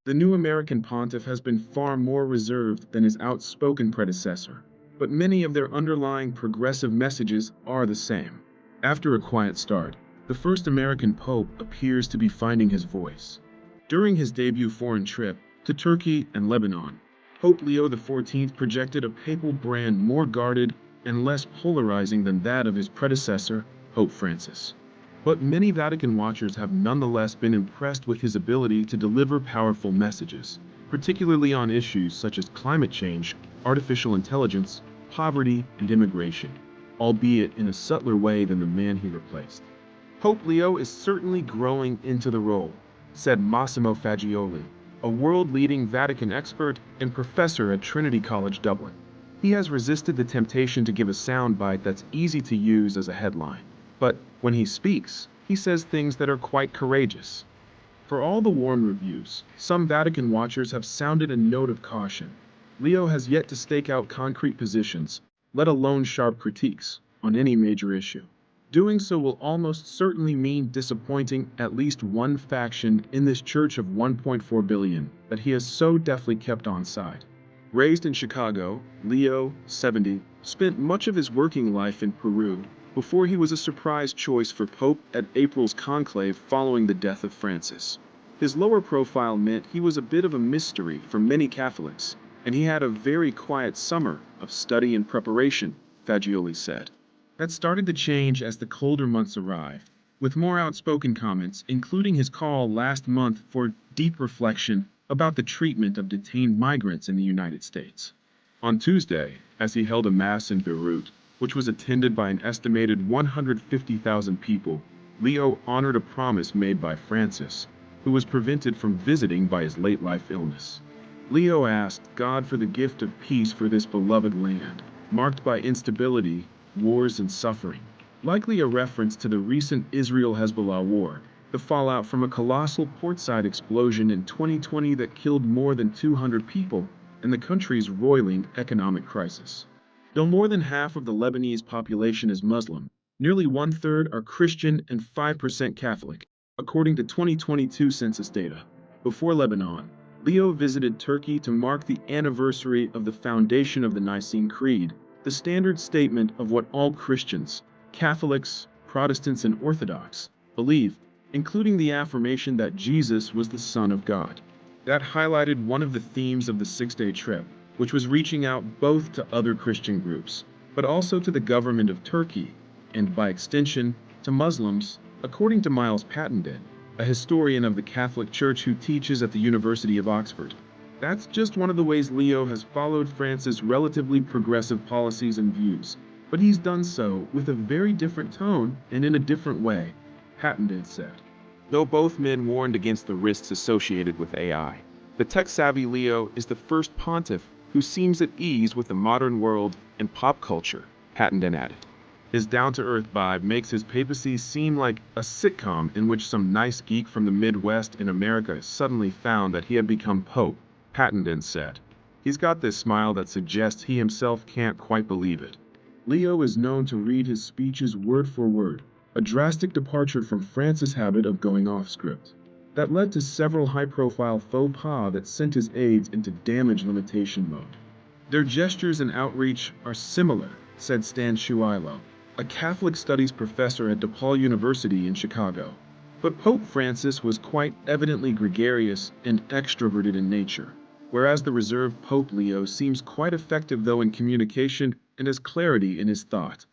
The new American pontiff has been far more reserved than his outspoken predecessor, but many of their underlying progressive messages are the same. After a quiet start, the first American pope appears to be finding his voice. During his debut foreign trip to Turkey and Lebanon, Pope Leo XIV projected a papal brand more guarded and less polarizing than that of his predecessor, Pope Francis. But many Vatican watchers have nonetheless been impressed with his ability to deliver powerful messages, particularly on issues such as climate change, artificial intelligence, poverty, and immigration, albeit in a subtler way than the man he replaced. Pope Leo is certainly growing into the role, said Massimo Fagioli, a world-leading Vatican expert and professor at Trinity College Dublin. He has resisted the temptation to give a soundbite that's easy to use as a headline. But when he speaks, he says things that are quite courageous. For all the warm reviews, some Vatican watchers have sounded a note of caution. Leo has yet to stake out concrete positions, let alone sharp critiques, on any major issue. Doing so will almost certainly mean disappointing at least one faction in this church of 1.4 billion that he has so deftly kept on side. Raised in Chicago, Leo XIV spent much of his working life in Peru before he was a surprise choice for Pope at April's conclave following the death of Francis. His lower profile meant he was a bit of a mystery for many Catholics, and he had a very quiet summer of study and preparation, Fagioli said. That started to change as the colder months arrived, with more outspoken comments, including his call last month for deep reflection about the treatment of detained migrants in the United States. On Tuesday, as he held a mass in Beirut, which was attended by an estimated 150,000 people, Leo honored a promise made by Francis, who was prevented from visiting by his late-life illness. Leo asked God for the gift of peace for this beloved land, marked by instability, wars, and suffering. Likely a reference to the recent Israel-Hezbollah war, the fallout from a colossal portside explosion in 2020 that killed more than 200 people, and the country's roiling economic crisis. Though more than half of the Lebanese population is Muslim, nearly one-third are Christian and 5% Catholic, according to 2022 census data. Before Lebanon, Leo visited Turkey to mark the anniversary of the foundation of the Nicene Creed, the standard statement of what all Christians, Catholics, Protestants, and Orthodox believe, including the affirmation that Jesus was the Son of God. That highlighted one of the themes of the six-day trip, which was reaching out both to other Christian groups, but also to the government of Turkey, and by extension, to Muslims, according to Miles Pattenden, a historian of the Catholic Church who teaches at the University of Oxford. That's just one of the ways Leo has followed Francis' relatively progressive policies and views, but he's done so with a very different tone and in a different way, Pattenden said. Though both men warned against the risks associated with AI, the tech-savvy Leo is the first pontiff who seems at ease with the modern world and pop culture, Pattenden added. His down-to-earth vibe makes his papacy seem like a sitcom in which some nice geek from the Midwest in America suddenly found that he had become Pope, Pattenden said. He's got this smile that suggests he himself can't quite believe it. Leo is known to read his speeches word for word, a drastic departure from Francis' habit of going off script. That led to several high-profile faux pas that sent his aides into damage limitation mode. Their gestures and outreach are similar, said Stan Shuilo, a Catholic studies professor at DePaul University in Chicago. But Pope Francis was quite evidently gregarious and extroverted in nature, whereas the reserved Pope Leo seems quite effective though in communication and has clarity in his thought.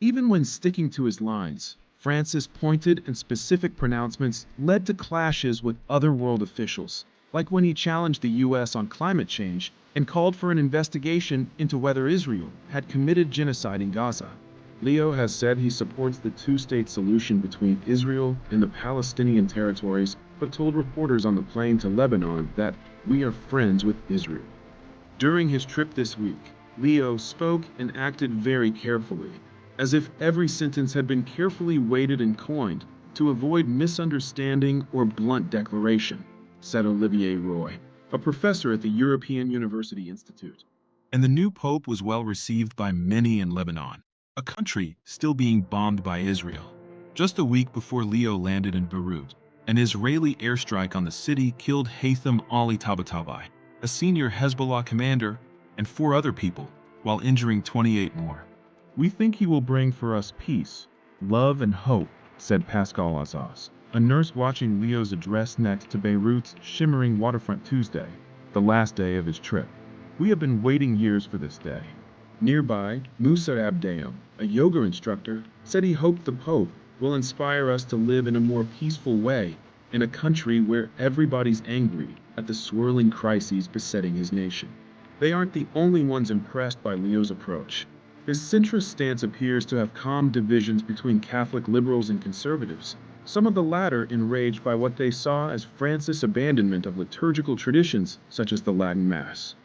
Even when sticking to his lines, Francis' pointed and specific pronouncements led to clashes with other world officials, like when he challenged the U.S. on climate change and called for an investigation into whether Israel had committed genocide in Gaza. Leo has said he supports the two-state solution between Israel and the Palestinian territories, but told reporters on the plane to Lebanon that we are friends with Israel. During his trip this week, Leo spoke and acted very carefully, as if every sentence had been carefully weighted and coined to avoid misunderstanding or blunt declaration, said Olivier Roy, a professor at the European University Institute. And the new pope was well received by many in Lebanon, a country still being bombed by Israel. Just a week before Leo landed in Beirut, An Israeli airstrike on the city killed Haytham Ali Tabatabai, a senior Hezbollah commander, and 4 other people, while injuring 28 more. "We think he will bring for us peace, love, and hope," said Pascal Azaz, a nurse watching Leo's address next to Beirut's shimmering waterfront Tuesday, the last day of his trip. "We have been waiting years for this day." Nearby, Musa Abdayam, a yoga instructor, said he hoped the Pope will inspire us to live in a more peaceful way in a country where everybody's angry at the swirling crises besetting his nation. They aren't the only ones impressed by Leo's approach. His centrist stance appears to have calmed divisions between Catholic liberals and conservatives, some of the latter enraged by what they saw as Francis' abandonment of liturgical traditions such as the Latin Mass.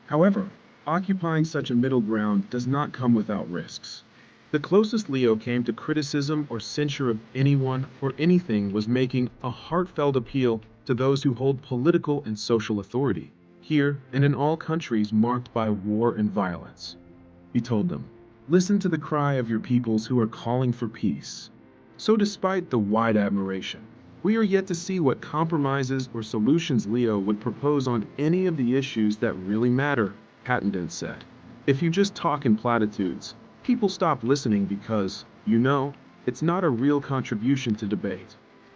However, occupying such a middle ground does not come without risks. The closest Leo came to criticism or censure of anyone or anything was making a heartfelt appeal to those who hold political and social authority, here and in all countries marked by war and violence. He told them, "Listen to the cry of your peoples who are calling for peace." So despite the wide admiration, we are yet to see what compromises or solutions Leo would propose on any of the issues that really matter, Hattenden said. "If you just talk in platitudes, people stop listening because, it's not a real contribution to debate."